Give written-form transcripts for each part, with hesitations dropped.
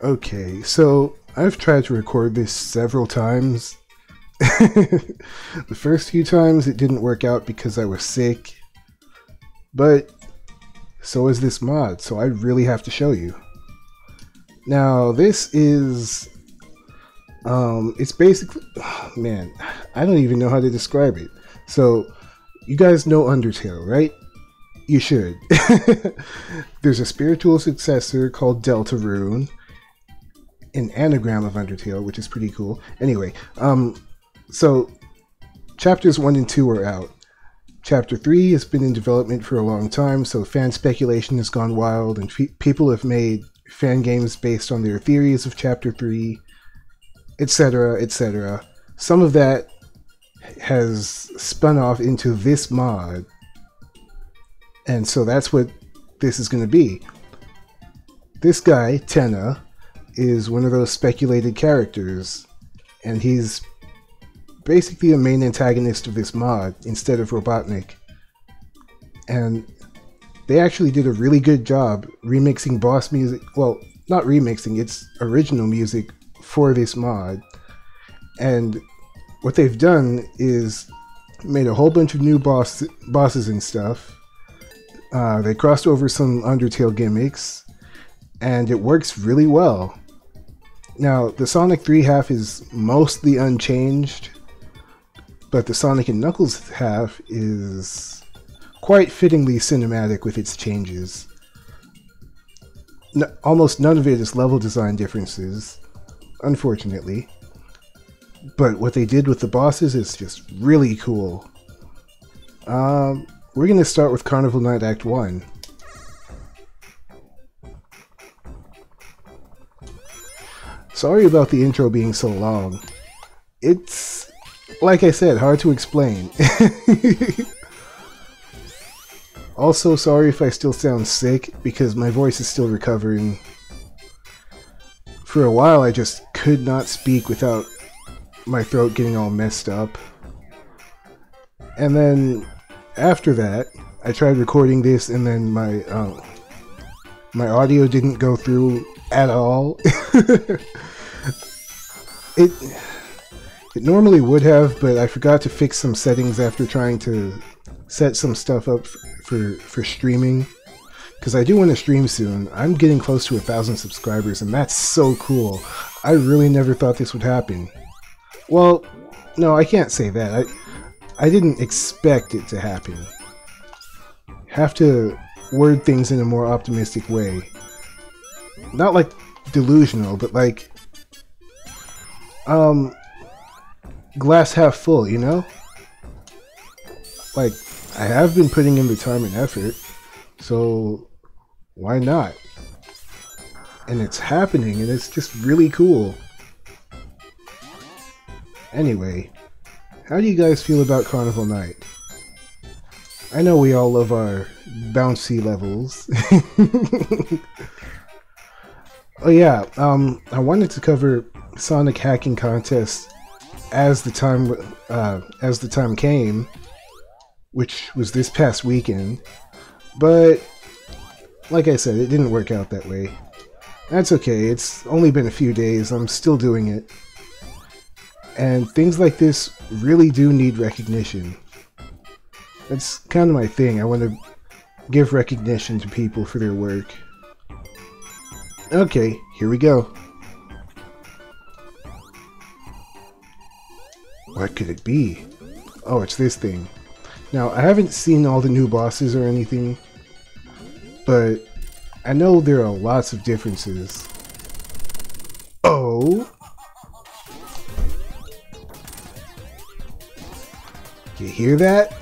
Okay, so I've tried to record this several times. The first few times it didn't work out because I was sick, but so is this mod, so I really have to show you. Now this is, it's basically, oh, man, I don't even know how to describe it. So you guys know Undertale, right? You should. There's a spiritual successor called Deltarune, an anagram of Undertale, which is pretty cool. Anyway, so chapters 1 and 2 are out. Chapter 3 has been in development for a long time, so fan speculation has gone wild, and people have made fan games based on their theories of Chapter 3, etc., etc. Some of that has spun off into this mod, and so that's what this is going to be. This guy, Tenna, is one of those speculated characters, and he's basically a main antagonist of this mod instead of Robotnik. And they actually did a really good job remixing boss music, well, not remixing, it's original music for this mod. And what they've done is made a whole bunch of new bosses and stuff. They crossed over some Undertale gimmicks, and it works really well. Now, the Sonic 3 half is mostly unchanged, but the Sonic and Knuckles half is quite fittingly cinematic with its changes. Almost none of it is level design differences, unfortunately. But what they did with the bosses is just really cool. We're going to start with Carnival Night Act 1. Sorry about the intro being so long. It's, like I said, hard to explain. Also, sorry if I still sound sick, because my voice is still recovering. For a while, I just could not speak without my throat getting all messed up. And then, after that, I tried recording this, and then my audio didn't go through at all. It normally would have, but I forgot to fix some settings after trying to set some stuff up for streaming. Because I do want to stream soon. I'm getting close to 1,000 subscribers, and that's so cool. I really never thought this would happen. Well, no, I can't say that. I didn't expect it to happen. Have to word things in a more optimistic way. Not like delusional, but like glass half full, you know? Like, I have been putting in the time and effort, so why not? And it's happening, and it's just really cool. Anyway, how do you guys feel about Carnival Night? I know we all love our bouncy levels. Oh yeah, I wanted to cover Sonic hacking contest as the time came, which was this past weekend, but like I said, it didn't work out that way. That's okay, it's only been a few days, I'm still doing it. And things like this really do need recognition. That's kind of my thing, I want to give recognition to people for their work. Okay, here we go. What could it be? Oh, it's this thing. Now, I haven't seen all the new bosses or anything, but I know there are lots of differences. Oh! You hear that?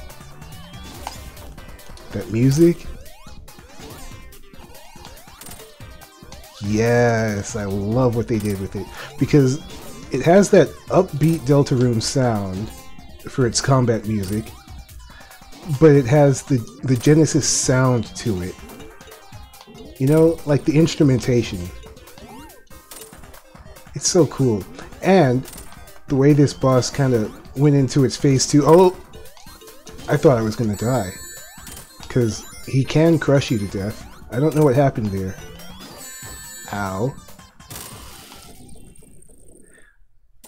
That music? Yes, I love what they did with it, because it has that upbeat Deltarune sound for its combat music, but it has the Genesis sound to it. You know, like the instrumentation. It's so cool. And the way this boss kind of went into its phase 2. Oh! I thought I was gonna die. Because he can crush you to death. I don't know what happened there. Ow.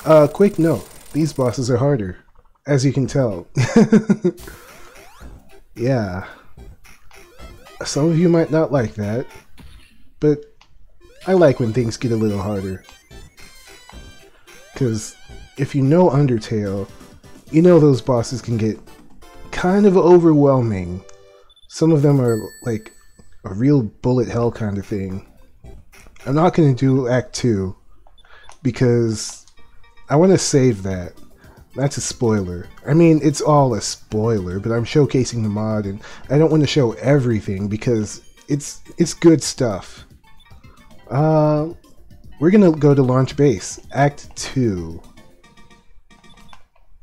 Quick note, these bosses are harder, as you can tell. Yeah, some of you might not like that, but I like when things get a little harder. Because if you know Undertale, you know those bosses can get kind of overwhelming. Some of them are like a real bullet hell kind of thing. I'm not going to do Act 2 because I want to save that. That's a spoiler. I mean, it's all a spoiler, but I'm showcasing the mod and I don't want to show everything because it's good stuff. We're gonna go to Launch Base, Act 2.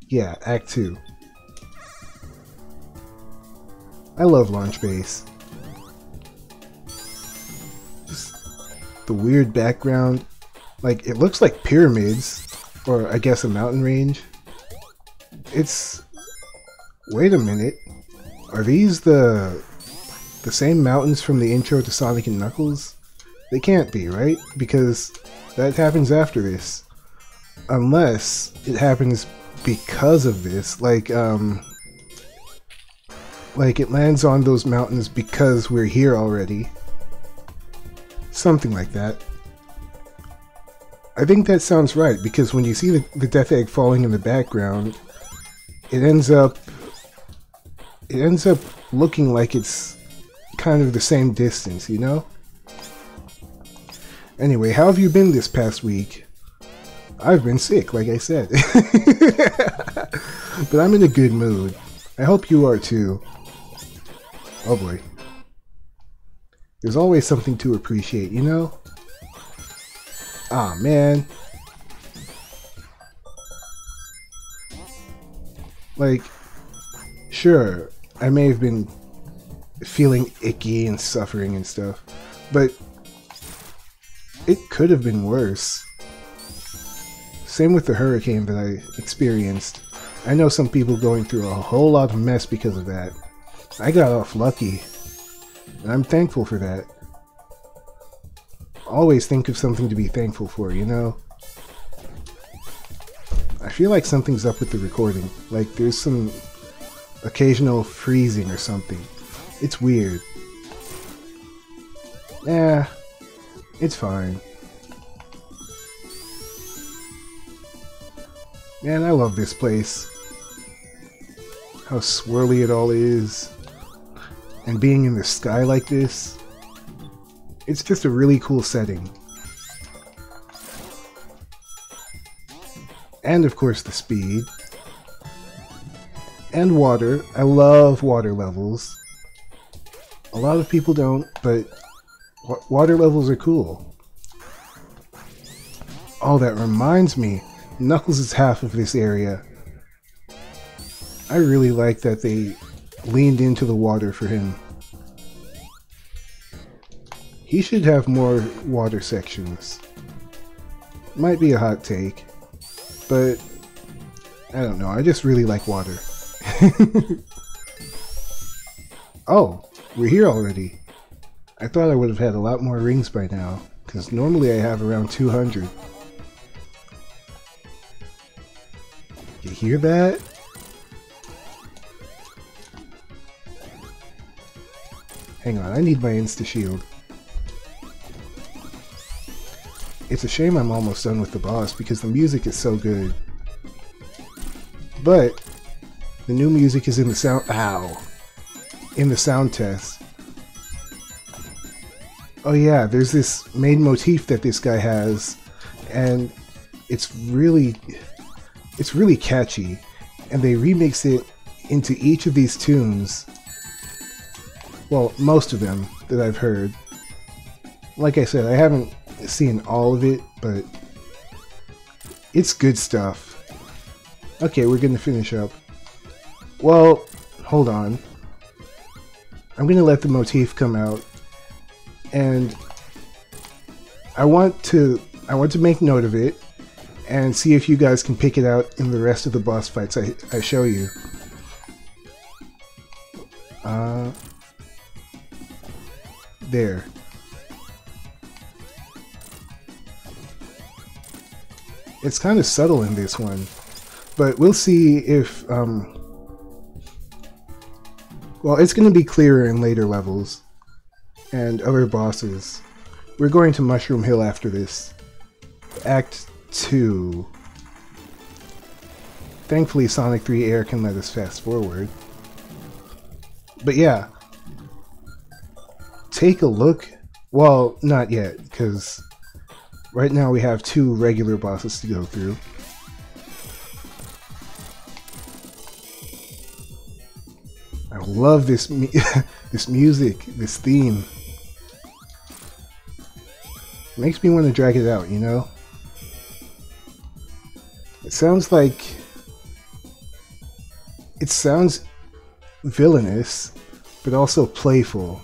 Yeah, Act 2. I love Launch Base. Just the weird background. Like, it looks like pyramids, or I guess a mountain range. It's... Wait a minute. Are these the same mountains from the intro to Sonic and Knuckles? They can't be, right? Because that happens after this. Unless it happens because of this. Like it lands on those mountains because we're here already. Something like that. I think that sounds right, because when you see the Death Egg falling in the background, it ends up looking like it's kind of the same distance, you know? Anyway, how have you been this past week? I've been sick, like I said. But I'm in a good mood. I hope you are too. Oh boy. There's always something to appreciate, you know? Ah, man. Like, sure, I may have been feeling icky and suffering and stuff, but it could have been worse. Same with the hurricane that I experienced. I know some people going through a whole lot of mess because of that. I got off lucky, and I'm thankful for that. Always think of something to be thankful for, you know? I feel like something's up with the recording. Like there's some occasional freezing or something. It's weird. Eh, it's fine. Man, I love this place. How swirly it all is. And being in the sky like this. It's just a really cool setting. And of course the speed. And water. I love water levels. A lot of people don't, but water levels are cool. Oh, that reminds me. Knuckles is half of this area. I really like that they leaned into the water for him. He should have more water sections. Might be a hot take, but I don't know. I just really like water. Oh, we're here already. I thought I would have had a lot more rings by now, because normally I have around 200. You hear that? Hang on, I need my insta-shield. It's a shame I'm almost done with the boss because the music is so good. But the new music is in the sound... Ow! In the sound test. Oh yeah, there's this main motif that this guy has, and it's really catchy, and they remix it into each of these tunes. Well, most of them that I've heard. Like I said, I haven't seen all of it, but it's good stuff. Okay, we're gonna finish up. Well, hold on. I'm gonna let the motif come out, and I want to make note of it and see if you guys can pick it out in the rest of the boss fights I show you. There. It's kind of subtle in this one, but we'll see if, well, it's going to be clearer in later levels and other bosses. We're going to Mushroom Hill after this. Act 2. Thankfully, Sonic 3 Air can let us fast forward. But yeah, take a look. Well, not yet, because right now we have 2 regular bosses to go through. I love this this music, this theme. It makes me want to drag it out, you know? It sounds like... It sounds villainous, but also playful.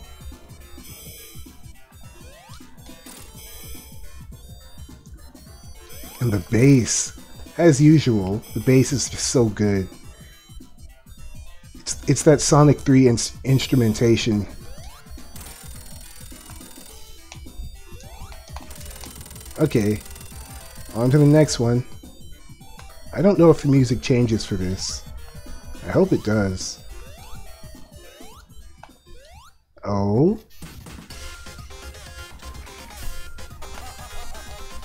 And the bass, as usual, the bass is just so good. It's that Sonic 3 instrumentation. Okay, on to the next one. I don't know if the music changes for this. I hope it does. Oh.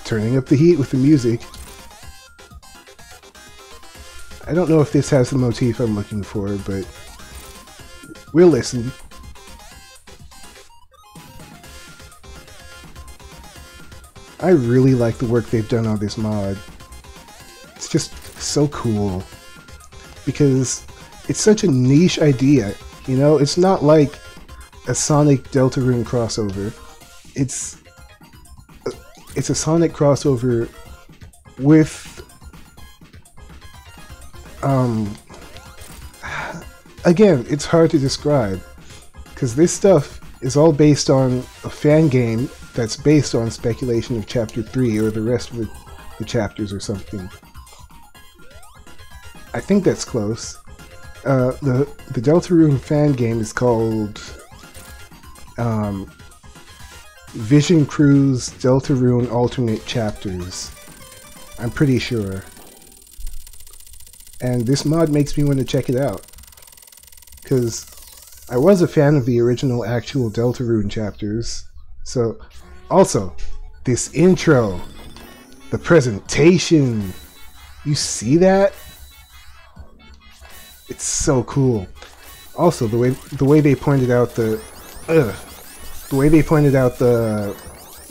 Turning up the heat with the music. I don't know if this has the motif I'm looking for, but we'll listen. I really like the work they've done on this mod. It's just so cool. Because it's such a niche idea, you know? It's not like a Sonic Deltarune crossover. It's a Sonic crossover with again, it's hard to describe because this stuff is all based on a fan game that's based on speculation of Chapter 3 or the rest of the chapters or something. I think that's close. The Deltarune fan game is called Vision Cruise Deltarune Alternate Chapters. I'm pretty sure. And this mod makes me want to check it out. Because I was a fan of the original actual Deltarune chapters. So, also, this intro, the presentation, you see that? It's so cool. Also, the way they pointed out the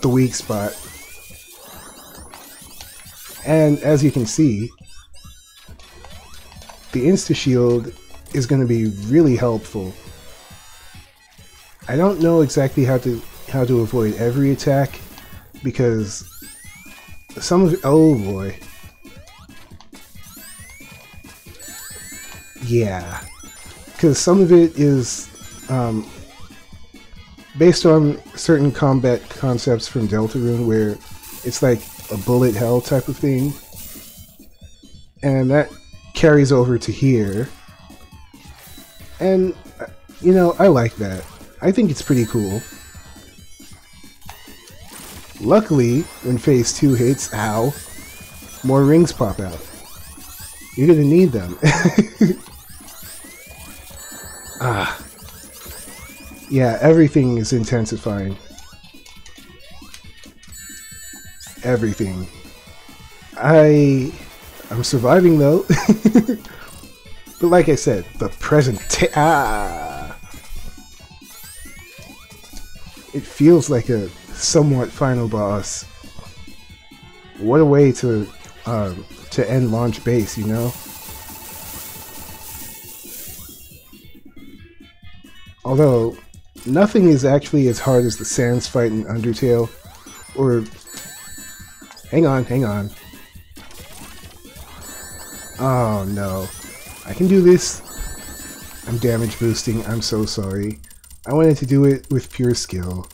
weak spot. And as you can see, the insta-shield is going to be really helpful. I don't know exactly how to avoid every attack because some of it, oh boy. Yeah, because some of it is based on certain combat concepts from Deltarune where it's like a bullet hell type of thing, and that carries over to here, and you know, I like that. I think it's pretty cool. Luckily, when phase 2 hits, ow, more rings pop out. You're gonna need them. Ah. Yeah, everything is intensifying. Everything. I'm surviving though. But like I said, the it feels like a somewhat final boss. What a way to end launch base, you know? Although, nothing is actually as hard as the Sans fight in Undertale, or... Hang on. Oh no. I can do this. I'm damage boosting, I'm so sorry. I wanted to do it with pure skill.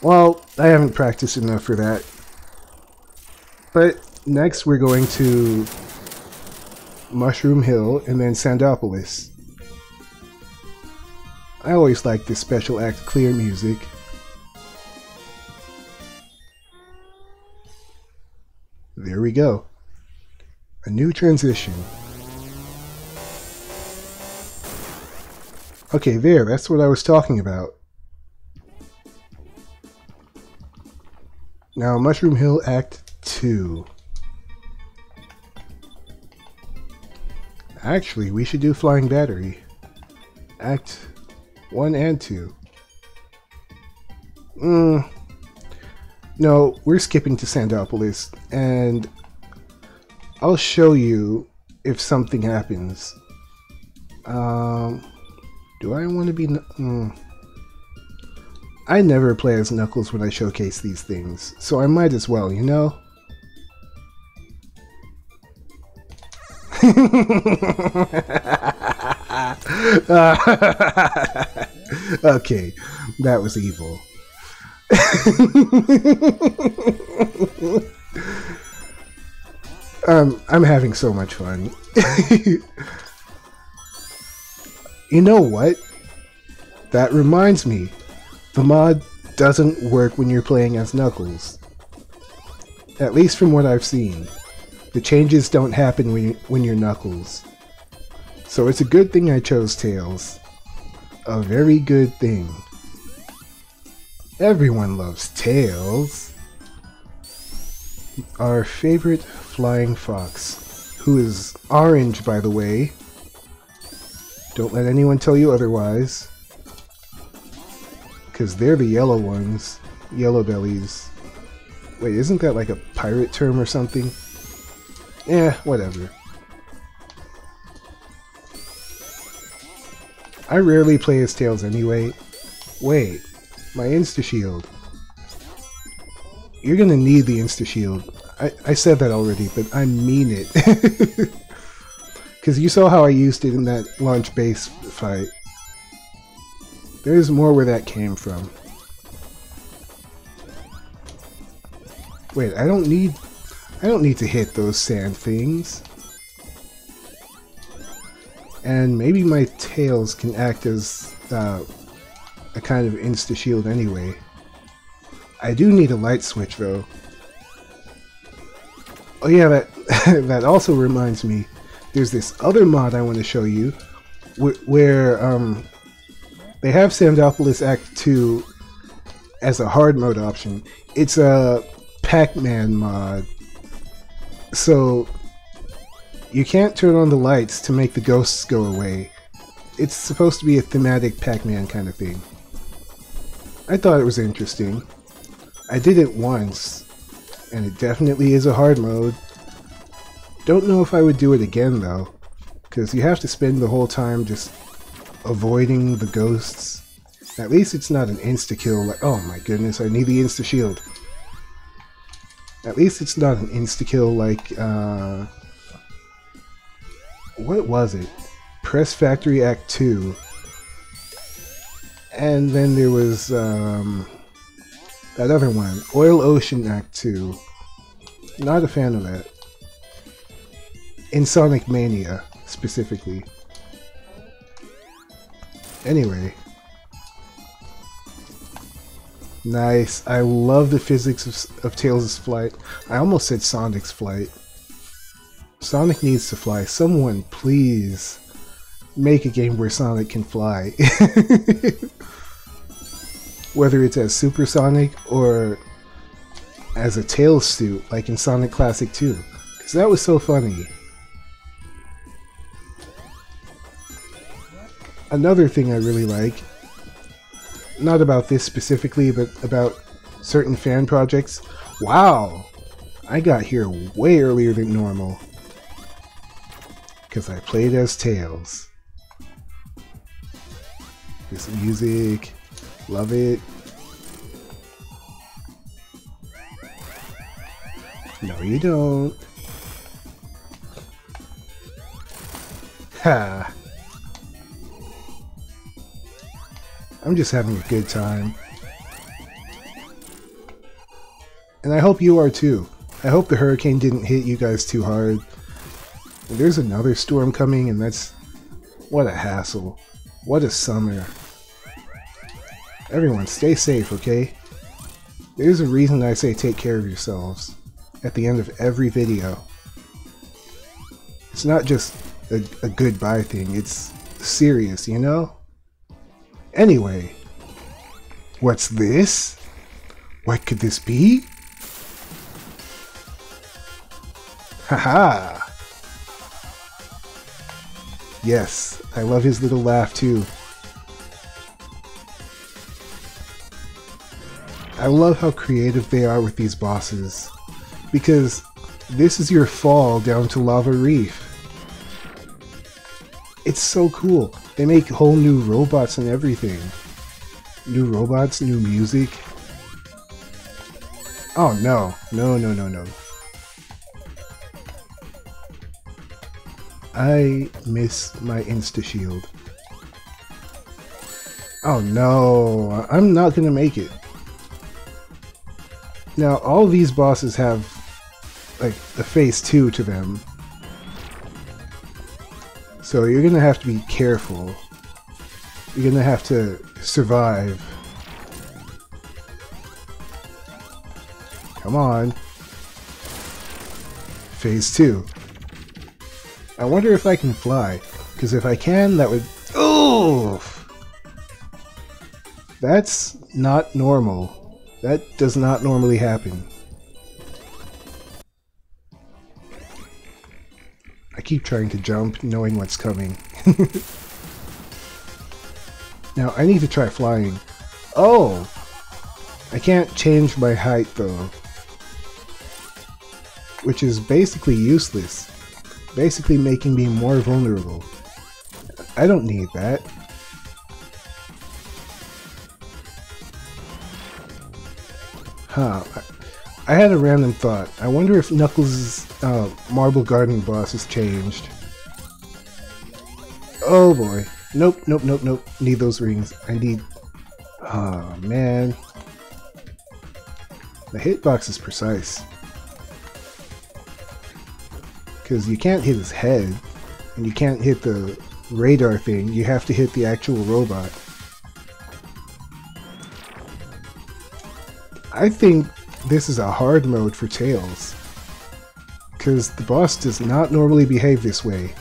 Well, I haven't practiced enough for that. But next we're going to Mushroom Hill and then Sandopolis. I always like this special act clear music. There we go. A new transition. Okay, there, that's what I was talking about. Now, Mushroom Hill Act 2. Actually, we should do Flying Battery. Act 1 and 2. No, we're skipping to Sandopolis, and I'll show you if something happens. Do I want to be... I never play as Knuckles when I showcase these things, so I might as well, you know? Okay, that was evil. I'm having so much fun. You know what? That reminds me. The mod doesn't work when you're playing as Knuckles. At least from what I've seen. The changes don't happen when you're Knuckles. So it's a good thing I chose Tails. A very good thing. Everyone loves Tails. Our favorite flying fox, who is orange, by the way. Don't let anyone tell you otherwise. Because they're the yellow ones. Yellow bellies. Wait, isn't that like a pirate term or something? Eh, whatever. I rarely play as Tails anyway. Wait, my insta-shield. You're gonna need the insta-shield. I said that already, but I mean it. Because you saw how I used it in that launch base fight. There's more where that came from. Wait, I don't need to hit those sand things. And maybe my tails can act as a kind of insta-shield anyway. I do need a light switch though. Oh yeah, that also reminds me. There's this other mod I want to show you where they have Sandopolis Act 2 as a hard mode option. It's a Pac-Man mod. So you can't turn on the lights to make the ghosts go away. It's supposed to be a thematic Pac-Man kind of thing. I thought it was interesting. I did it once, and it definitely is a hard mode. Don't know if I would do it again though, because you have to spend the whole time just avoiding the ghosts. At least it's not an insta-kill like, oh my goodness, I need the insta-shield. At least it's not an insta-kill like, what was it? Press Factory Act 2. And then there was, that other one, Oil Ocean Act 2. Not a fan of that. In Sonic Mania, specifically. Anyway. Nice. I love the physics of Tails' flight. I almost said Sonic's flight. Sonic needs to fly. Someone, please, make a game where Sonic can fly. Whether it's as Super Sonic or as a Tails suit, like in Sonic Classic 2. Because that was so funny. Another thing I really like, not about this specifically, but about certain fan projects. Wow! I got here way earlier than normal. Because I played as Tails. This music, love it. No, you don't. Ha! I'm just having a good time. And I hope you are too. I hope the hurricane didn't hit you guys too hard. And there's another storm coming, and that's... what a hassle. What a summer. Everyone, stay safe, okay? There's a reason I say take care of yourselves. at the end of every video. It's not just a goodbye thing, it's serious, you know? Anyway, what's this? What could this be? Haha! Yes, I love his little laugh too. I love how creative they are with these bosses, because this is your fall down to Lava Reef. It's so cool. They make whole new robots and everything. New robots, new music. Oh no, no, no, no, no. I miss my insta-shield. Oh no, I'm not gonna make it. Now, all these bosses have, like, a phase 2 to them. So you're gonna have to be careful. You're gonna have to survive. Come on. Phase 2. I wonder if I can fly, because if I can, that would... Oof! That's not normal. That does not normally happen. I keep trying to jump, knowing what's coming. Now, I need to try flying. Oh! I can't change my height, though. Which is basically useless. Basically making me more vulnerable. I don't need that. Huh. I had a random thought. I wonder if Knuckles' Marble Garden boss has changed. Oh boy. Nope, nope, nope, nope. Need those rings. I need... Oh man. The hitbox is precise. Because you can't hit his head, and you can't hit the radar thing. You have to hit the actual robot. I think this is a hard mode for Tails, because the boss does not normally behave this way.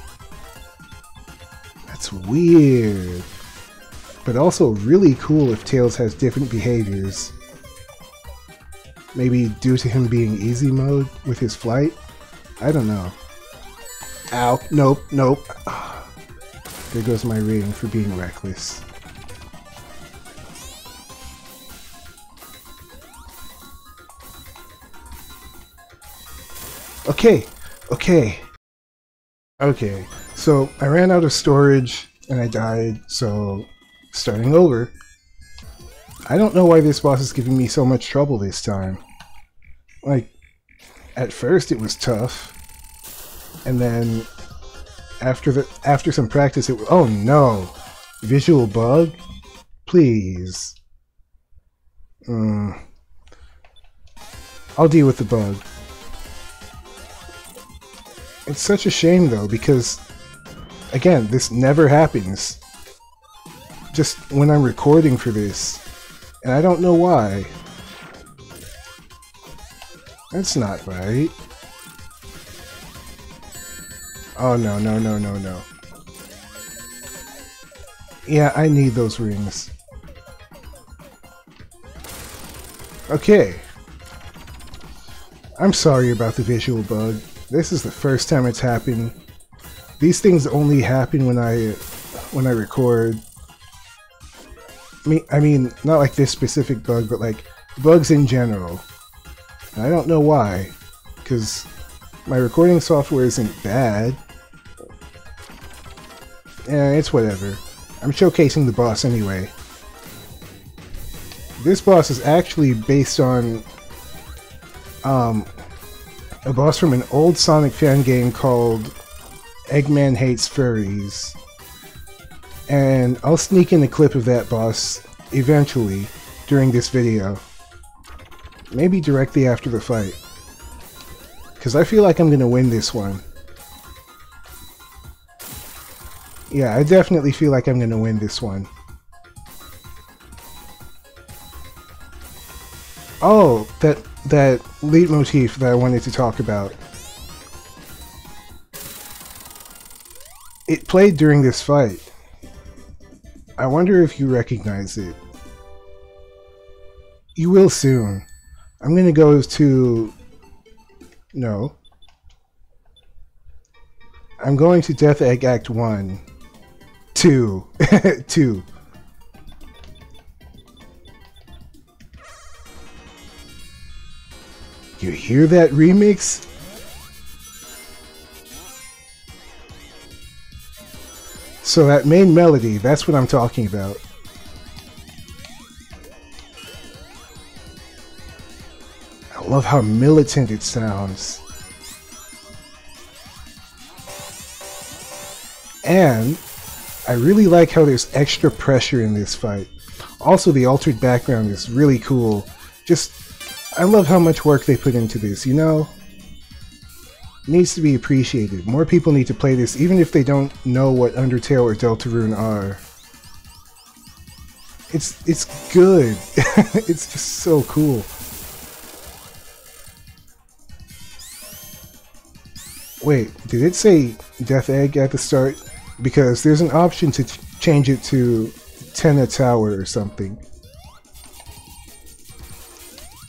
That's weird. But also really cool if Tails has different behaviors. Maybe due to him being easy mode with his flight? I don't know. Ow. Nope, nope. There goes my ring for being reckless. Okay, okay. Okay, so I ran out of storage and I died, so starting over. I don't know why this boss is giving me so much trouble this time. Like, at first it was tough, and then after some practice it was— oh no! Visual bug? Please. I'll deal with the bug. It's such a shame though, because again, this never happens. Just when I'm recording for this, and I don't know why. That's not right. Oh no, no, no, no, no. Yeah, I need those rings. Okay. I'm sorry about the visual bug. This is the first time it's happened. These things only happen when I record. I mean, not like this specific bug, but like bugs in general. And I don't know why, because my recording software isn't bad. Yeah, it's whatever. I'm showcasing the boss anyway. This boss is actually based on a boss from an old Sonic fan game called Eggman Hates Furries. And I'll sneak in a clip of that boss eventually during this video. Maybe directly after the fight. Because I feel like I'm going to win this one. Yeah, I definitely feel like I'm going to win this one. Oh, that leitmotif that I wanted to talk about. It played during this fight. I wonder if you recognize it. You will soon. I'm gonna go to... No. I'm going to Death Egg Act 1. 2. 2. You hear that remix? So that main melody, that's what I'm talking about. I love how militant it sounds. And I really like how there's extra pressure in this fight. Also, the altered background is really cool. I love how much work they put into this, you know? It needs to be appreciated. More people need to play this, even if they don't know what Undertale or Deltarune are. It's good. It's just so cool. Wait, did it say Death Egg at the start? Because there's an option to change it to Tenna Tower or something.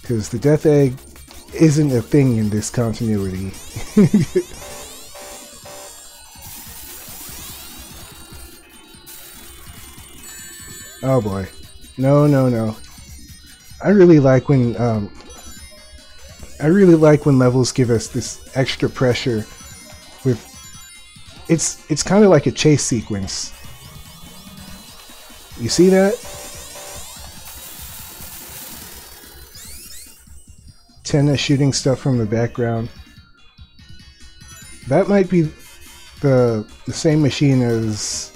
Because the Death Egg isn't a thing in this continuity. Oh boy. No, no, no. I really like when levels give us this extra pressure with it's kind of like a chase sequence. You see that? Tenna shooting stuff from the background. That might be the same machine as,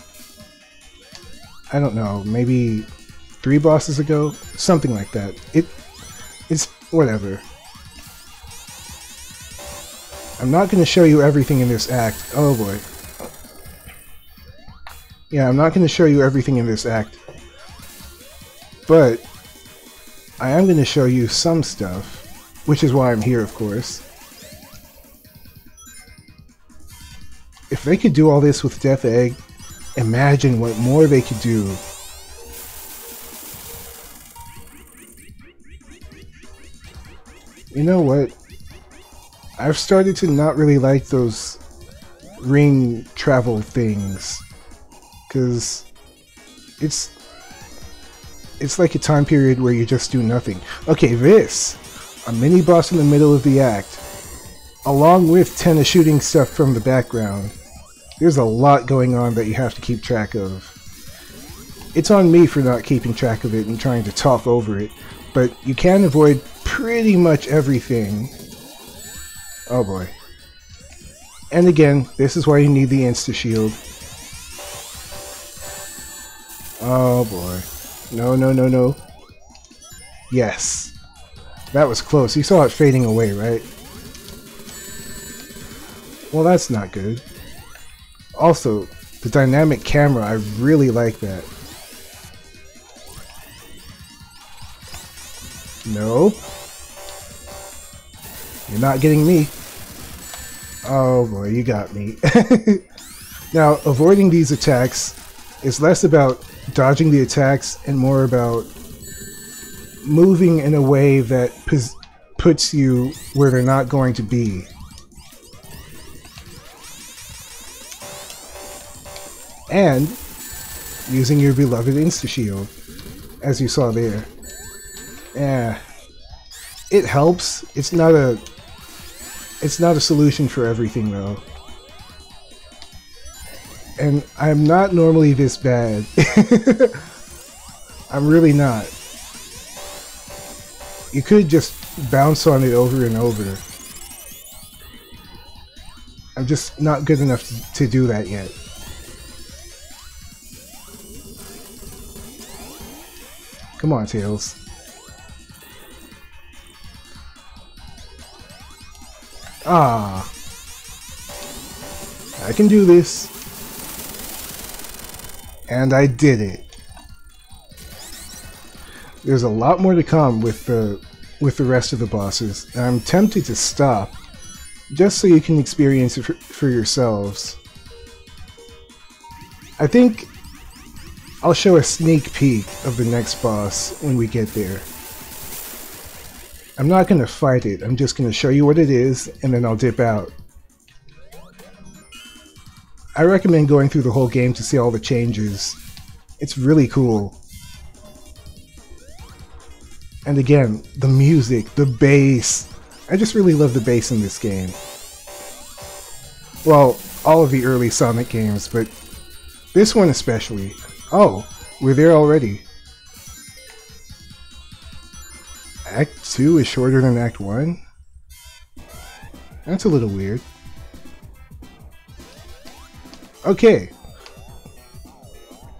I don't know, maybe 3 bosses ago? Something like that. It's whatever. I'm not going to show you everything in this act. Oh boy. Yeah, I'm not going to show you everything in this act. But I am going to show you some stuff. Which is why I'm here, of course. If they could do all this with Death Egg, imagine what more they could do. You know what? I've started to not really like those ring travel things. Because it's like a time period where you just do nothing. Okay, this! A mini boss in the middle of the act, along with Tenna shooting stuff from the background. There's a lot going on that you have to keep track of. It's on me for not keeping track of it and trying to talk over it, but you can avoid pretty much everything. Oh boy. And again, this is why you need the insta-shield. Oh boy. No, no, no, no. Yes. That was close. You saw it fading away, right? Well, that's not good. Also, the dynamic camera, I really like that. No. You're not getting me. Oh boy, you got me. Now, avoiding these attacks is less about dodging the attacks and more about moving in a way that puts you where they're not going to be. And using your beloved insta-shield, as you saw there. Yeah, it helps. It's not a solution for everything though. And I'm not normally this bad. I'm really not. You could just bounce on it over and over. I'm just not good enough to do that yet. Come on, Tails. Ah. I can do this. And I did it. There's a lot more to come with the with the rest of the bosses. And I'm tempted to stop, just so you can experience it for yourselves. I think I'll show a sneak peek of the next boss when we get there. I'm not going to fight it, I'm just going to show you what it is, and then I'll dip out. I recommend going through the whole game to see all the changes. It's really cool. And again, the music, the bass. I just really love the bass in this game. Well, all of the early Sonic games, but this one especially. Oh, we're there already. Act 2 is shorter than Act 1? That's a little weird. Okay.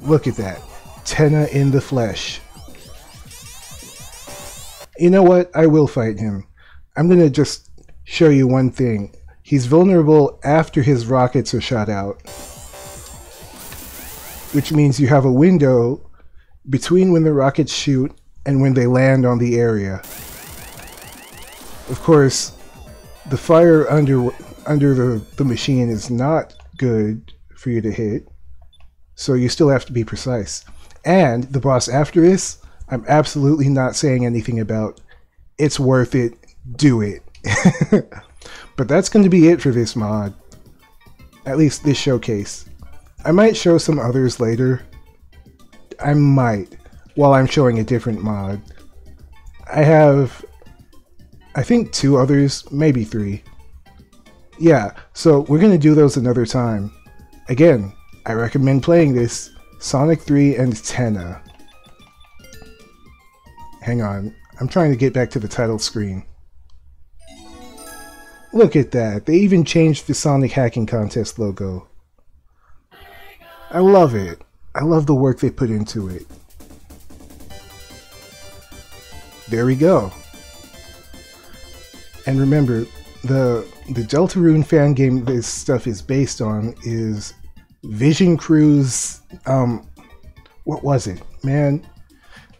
Look at that. Tenna in the flesh. You know what? I will fight him. I'm gonna just show you one thing. He's vulnerable after his rockets are shot out. Which means you have a window between when the rockets shoot and when they land on the area. Of course, the fire under the machine is not good for you to hit, so you still have to be precise. And the boss after this, I'm absolutely not saying anything about. It's worth it, do it. But that's going to be it for this mod. At least this showcase. I might show some others later. I might, while I'm showing a different mod. I have, I think 2 others, maybe 3. Yeah, so we're going to do those another time. Again, I recommend playing this, Sonic 3 and Tenna. Hang on, I'm trying to get back to the title screen. Look at that, they even changed the Sonic Hacking Contest logo. I love it. I love the work they put into it. There we go. And remember, the Deltarune fan game this stuff is based on is Vision Crew's, what was it? Man,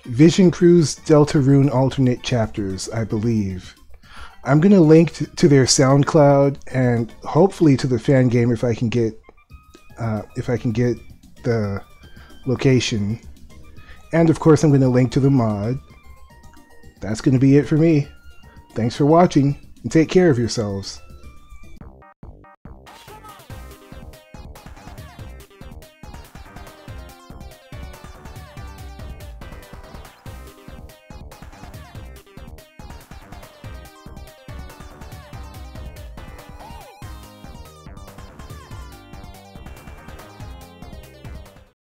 Vision Crew's Deltarune alternate chapters, I believe. I'm gonna link to their SoundCloud and hopefully to the fan game if I can get the location. And of course I'm gonna link to the mod. That's gonna be it for me. Thanks for watching and take care of yourselves.